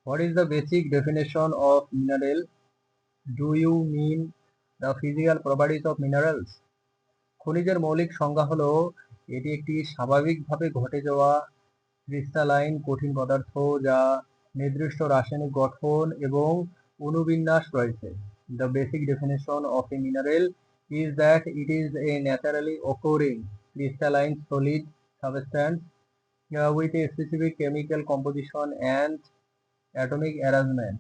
What is the basic definition of mineral? Do you mean the physical properties of minerals? খনিজের মৌলিক সংজ্ঞা হলো এটি একটি স্বাভাবিকভাবে ঘটে যাওয়া ক্রিস্টালাইন কঠিন পদার্থ যা নির্দিষ্ট রাসায়নিক গঠন এবং অনুবিন্যাস রয়েছে। The basic definition of a mineral is that it is a naturally occurring crystalline solid substance with a specific chemical composition and atomic arrangement.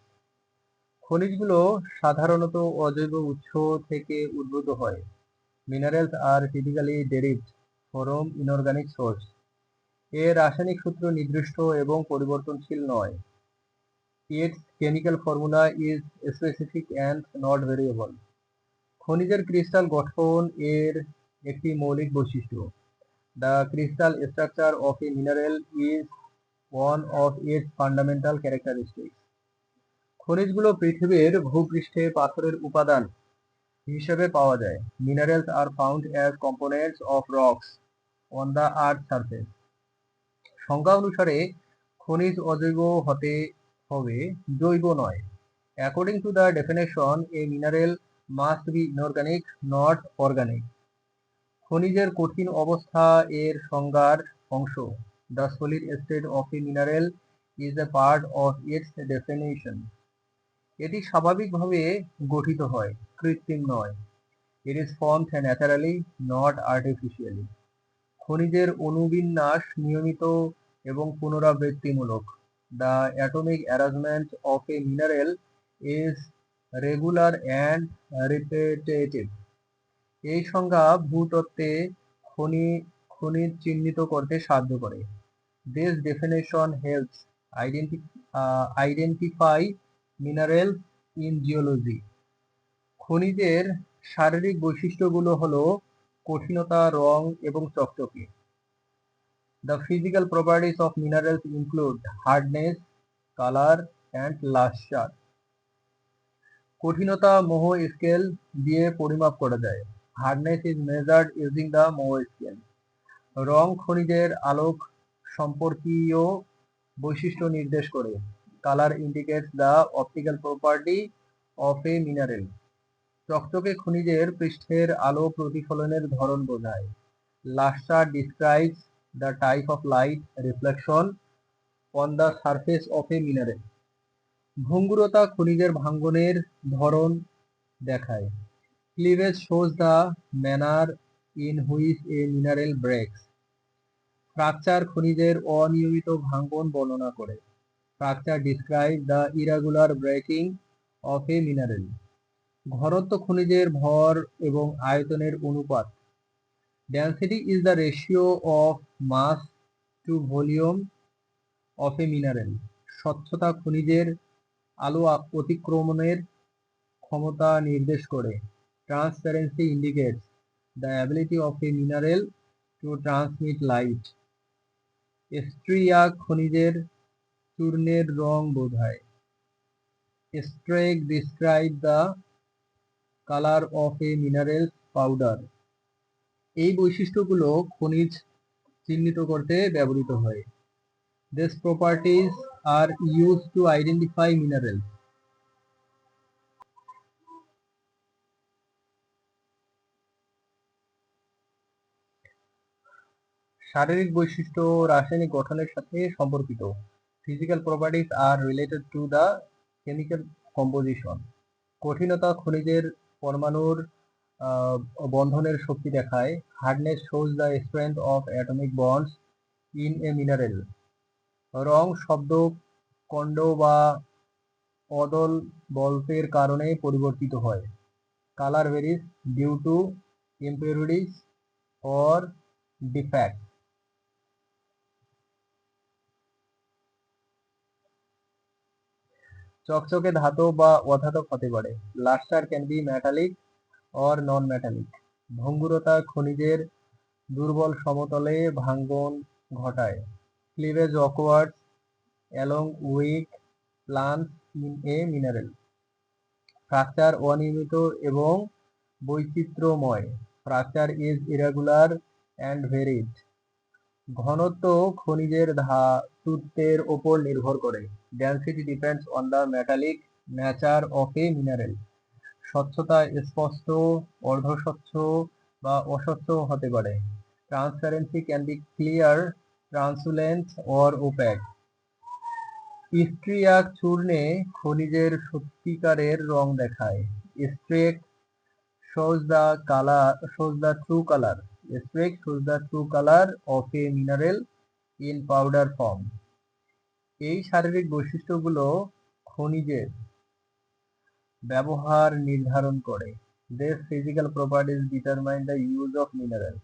খনিজগুলো সাধারণত অজৈব উৎস থেকে উদ্ভূত হয়। Minerals are typically derived from inorganic source. এর রাসায়নিক সূত্র নির্দিষ্ট এবং পরিবর্তনশীল নয়। Its chemical formula is specific and not variable. খনিজের ক্রিস্টাল গঠন এর একটি মৌলিক বৈশিষ্ট্য। The crystal structure of a mineral is one of its fundamental characteristics. খনিজগুলো পৃথিবীর ভূপৃষ্ঠে পাথরের উপাদান হিসেবে পাওয়া যায়। Minerals are found as components of rocks on the earth's surface. সংজ্ঞা অনুসারে খনিজ অজৈব হতে হবে, জৈব নয়। According to the definition, a mineral must be inorganic, not organic. খনিজের কঠিন অবস্থা এর সংজ্ঞার অংশ। The solid state of a mineral is a part of its definition. এটি স্বাভাবিকভাবে গঠিত হয়, কৃত্রিম নয়। It is formed naturally, not artificially. খনিজের অনুবিন্যাস নিয়মিত এবং পুনরাবৃত্তিমূলক। The atomic arrangement of a mineral is regular and repetitive. এই সংজ্ঞা ভূতত্ত্বে খনিজ চিহ্নিত করতে সাহায্য করে। This definition helps identify minerals in geology. খনিজের শারীরিক বৈশিষ্ট্যগুলো হলো কঠিনতা, রং এবং চকচকে। The physical properties of minerals include hardness, color, and luster. কঠিনতা মোহ স্কেল দিয়ে পরিমাপ করা যায়। Hardness is measured using the Mohs scale. রং খনিজের আলোক সম্পর্কীয় বৈশিষ্ট্য নির্দেশ করে। Color indicates the optical property of a mineral. চকচকে খনিজের পৃষ্ঠের আলো প্রতিফলনের ধরন বোঝায়। Luster describes the type of light reflection on the surface of a mineral. ভঙ্গুরতা খনিজের ভাঙ্গনের ধরন দেখায়। Cleavage shows the manner in which a mineral breaks. Fracture খনিজের অনিয়মিত ভাঙ্গন বর্ণনা করে। Fracture describes the irregular breaking of a mineral. ঘনত্ব খনিজের ভর এবং আয়তনের অনুপাত। Density is the ratio of mass to volume of a mineral. স্বচ্ছতা খনিজের আলো অতিক্রমণের ক্ষমতা নির্দেশ করে। Transparency indicates the ability of a mineral to transmit light. স্ট্রিয়াক খনিজের চূর্ণের রং বোঝায়। Streak describes the color of a mineral powder. এই বৈশিষ্ট্যগুলো খনিজ চিহ্নিত করতে ব্যবহৃত হয়। These properties are used to identify minerals. শারীরিক বৈশিষ্ট্য রাসায়নিক গঠনের সাথে সম্পর্কিত। Physical properties are related to the chemical composition. কঠিনতা খনিজের পরমাণুর বন্ধনের শক্তি দেখায়। Hardness shows the strength of atomic bonds in a mineral. রং শব্দ কণ্ড বা অদল বল্পের কারণে পরিবর্তিত হয়। Color varies due to impurities or defects. চকচকে ধাতব বা অধাতব হতে পারে। Luster can be metallic or non-metallic. ভঙ্গুরতা খনিজের দুর্বল সমতলে ভাঙ্গন ঘটায়। Cleavage occurs along weak planes in a mineral. Fracture অনিয়মিত এবং বৈচিত্র্যময়। Fracture is irregular and varied. ঘনত্ব খনিজের প্রস্তুতের ওপর নির্ভর করে। Density depends on the metallic nature of a mineral. স্বচ্ছতা স্পষ্ট, অর্ধস্বচ্ছ বা অস্বচ্ছ হতে পারে। Transparency can be clear, translucent or opaque. Streak চূর্ণে খনিজের সত্যিকারের রং দেখায়। Streak shows the true color. Streak shows the true color of a mineral in powder form. এই শারীরিক বৈশিষ্ট্যগুলো খনিজের ব্যবহার নির্ধারণ করে। These physical properties determine the use of mineral.